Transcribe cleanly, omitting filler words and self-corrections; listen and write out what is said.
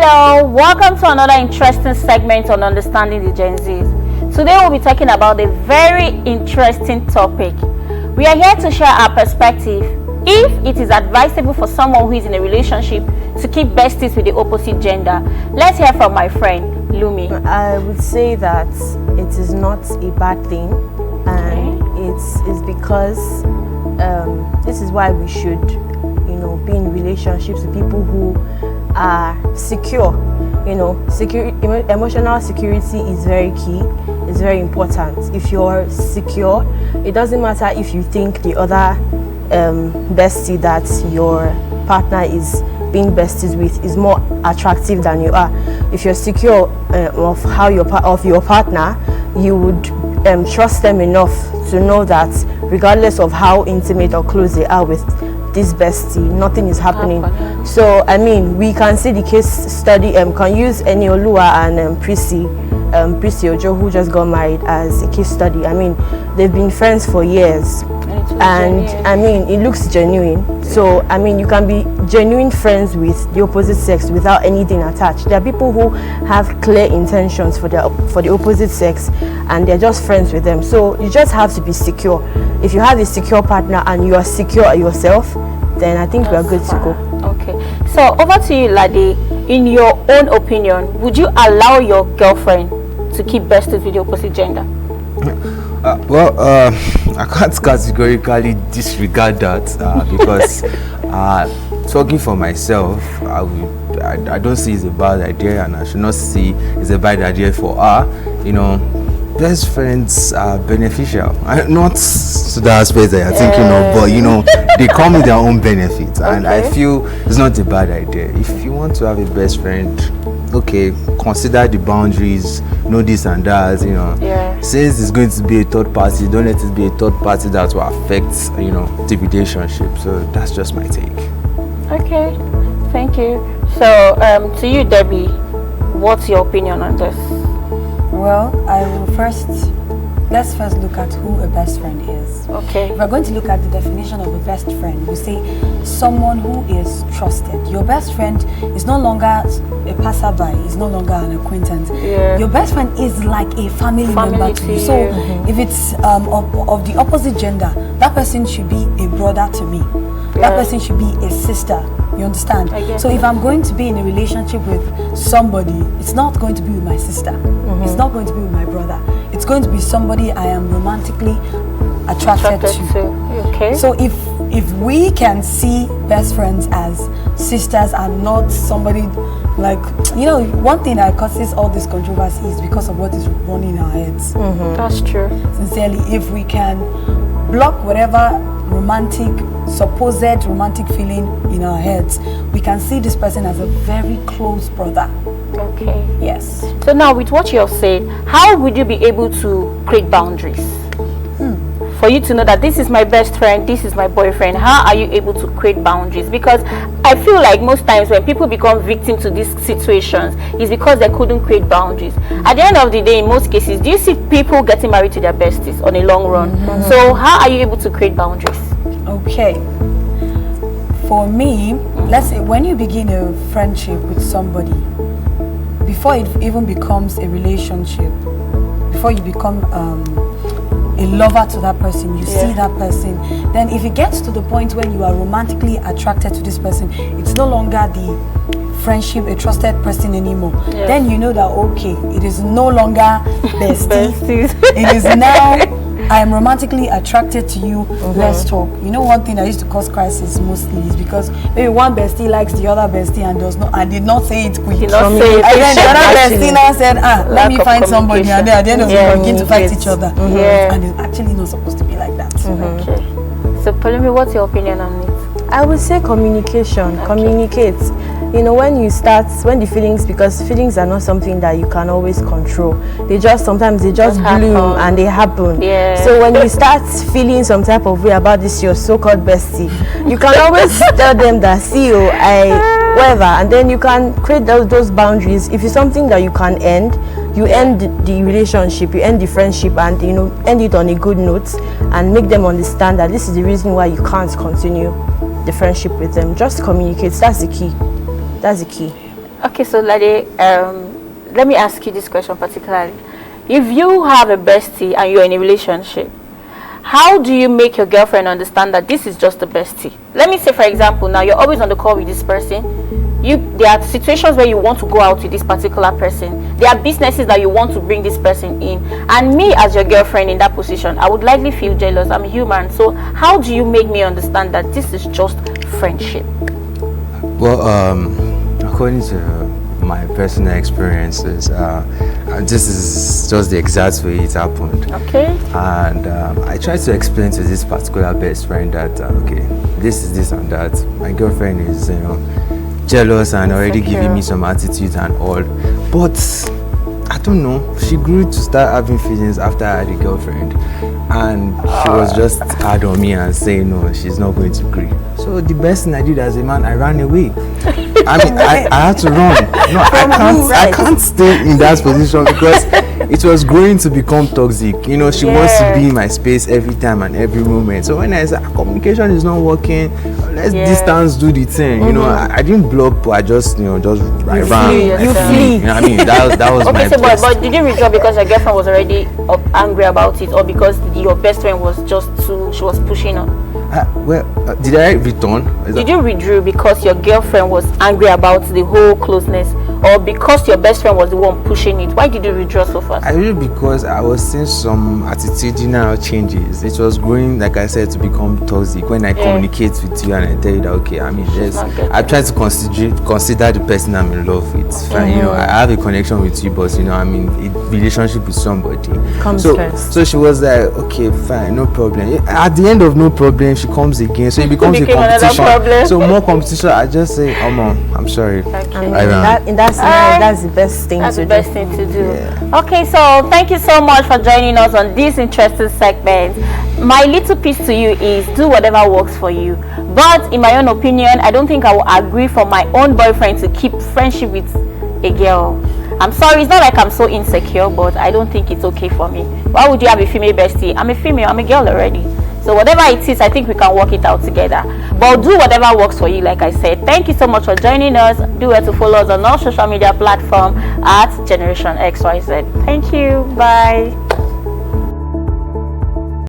Hello, welcome to another interesting segment on Understanding the Gen Zs. Today we'll be talking about a very interesting topic. We are here to share our perspective if it is advisable for someone who is in a relationship to keep besties with the opposite gender. Let's hear from my friend, Lumi. I would say that it is not a bad thing, and it's because this is why we should, be in relationships with people who are secure. Emotional security is very key. It's very important. If you're secure, it doesn't matter if you think the other bestie that your partner is being besties with is more attractive than you are. If you're secure of your partner, you would trust them enough to know that regardless of how intimate or close they are with this bestie, nothing is happening. So we can see the case study, can use Eniolua and Prissy Ojo, who just got married, as a case study. They've been friends for years, and it looks genuine. So you can be genuine friends with the opposite sex without anything attached. There are people who have clear intentions for the opposite sex, and they're just friends with them. So you just have to be secure. If you have a secure partner and you are secure yourself, then I think we are good to go. Okay, so over to you, Ladi. In your own opinion, would you allow your girlfriend to keep besties with the opposite gender? I can't categorically disregard that because talking for myself, I don't see it's a bad idea, and I should not see it's a bad idea for her. Best friends are beneficial, not to the aspect that you're thinking of, but they come with their own benefits, and I feel it's not a bad idea. If you want to have a best friend, okay, consider the boundaries, know this and that, since it's going to be a third party, don't let it be a third party that will affect the relationship. So that's just my take. Okay, thank you. So to you, Debbie, what's your opinion on this? Well, let's first look at who a best friend is. Okay. If we're going to look at the definition of a best friend, we say someone who is trusted. Your best friend is no longer a passerby, is no longer an acquaintance. Yeah. Your best friend is like a family member to you. So if it's of the opposite gender, that person should be a brother to me. That person should be a sister. You understand? So if I'm going to be in a relationship with somebody, it's not going to be with my sister. It's not going to be with my brother. It's going to be somebody I am romantically attracted to. Okay. So if we can see best friends as sisters and not somebody like, one thing that causes all this controversy is because of what is running in our heads. That's true. Sincerely, if we can block whatever supposed romantic feeling in our heads, we can see this person as a very close brother. Okay. Yes. So now, with what you have said, how would you be able to create boundaries? For you to know that this is my best friend, this is my boyfriend, how are you able to create boundaries? Because I feel like most times when people become victims to these situations, it's because they couldn't create boundaries. At the end of the day, in most cases, do you see people getting married to their besties on a long run? So how are you able to create boundaries? Okay. For me, let's say when you begin a friendship with somebody, before it even becomes a relationship, before you become a lover to that person, you see that person, then if it gets to the point when you are romantically attracted to this person, it's no longer the friendship, a trusted person anymore. Then you know that, okay, it is no longer bestie. It is now, I am romantically attracted to you, let's talk. One thing that used to cause crisis mostly is because maybe one bestie likes the other bestie and did not say it quick. Did not say it. And then the other bestie now said, let me find somebody, and then at the end of the day, begin to fight each other. And it's actually not supposed to be like that. Okay. So Palumi, what's your opinion on it? I would say communication. Communicate. When the feelings, because feelings are not something that you can always control. Sometimes they just bloom and they happen. So when you start feeling some type of way about this your so-called bestie, you can always tell them that, whatever, and then you can create those boundaries. If it's something that you can end, you end the relationship, you end the friendship, and end it on a good note, and make them understand that this is the reason why you can't continue the friendship with them. Just communicate. That's the key. Okay, so Lade, let me ask you this question particularly. If you have a bestie and you're in a relationship, how do you make your girlfriend understand that this is just a bestie? Let me say, for example, now you're always on the call with this person. There are situations where you want to go out with this particular person. There are businesses that you want to bring this person in. And me as your girlfriend in that position, I would likely feel jealous. I'm human. So how do you make me understand that this is just friendship? Well, according to my personal experiences, this is just the exact way it happened. Okay. And I tried to explain to this particular best friend that okay, this is this and that. My girlfriend is, jealous and already giving me some attitude and all. But I don't know. She grew to start having feelings after I had a girlfriend, and she was just hard on me and saying no, she's not going to agree. So the best thing I did as a man, I ran away. I mean, I had to run. No, I can't stay in that position because it was going to become toxic. She wants to be in my space every time and every moment. So when I said communication is not working, let's distance do the thing. I didn't block, but I just I ran. You flee. I mean, that was my best. But did you withdraw because your girlfriend was already angry about it, or because your best friend was she was pushing on? Did I return? Did you withdraw because your girlfriend was angry about the whole closeness, or because your best friend was the one pushing it? Why did you withdraw so fast? I really because I was seeing some attitudinal changes. It was growing, like I said, to become toxic. When I communicate with you and I tell you that okay, I mean, I try to consider the person I'm in love with. I have a connection with you, but I'm in a relationship with somebody. Comes first. So she was like, okay, fine, no problem. At the end of no problem, she comes again, so it becomes a competition. So more competition. I just say, I'm sorry. Okay. In that scenario, that's the best thing to do. Yeah. Okay, so thank you so much for joining us on this interesting segment. My little piece to you is do whatever works for you. But in my own opinion, I don't think I will agree for my own boyfriend to keep friendship with a girl. I'm sorry, it's not like I'm so insecure, but I don't think it's okay for me. Why would you have a female bestie? I'm a female, I'm a girl already. So whatever it is, I think we can work it out together. But do whatever works for you, like I said. Thank you so much for joining us. Do well to follow us on all social media platforms at Generation XYZ. Thank you. Bye.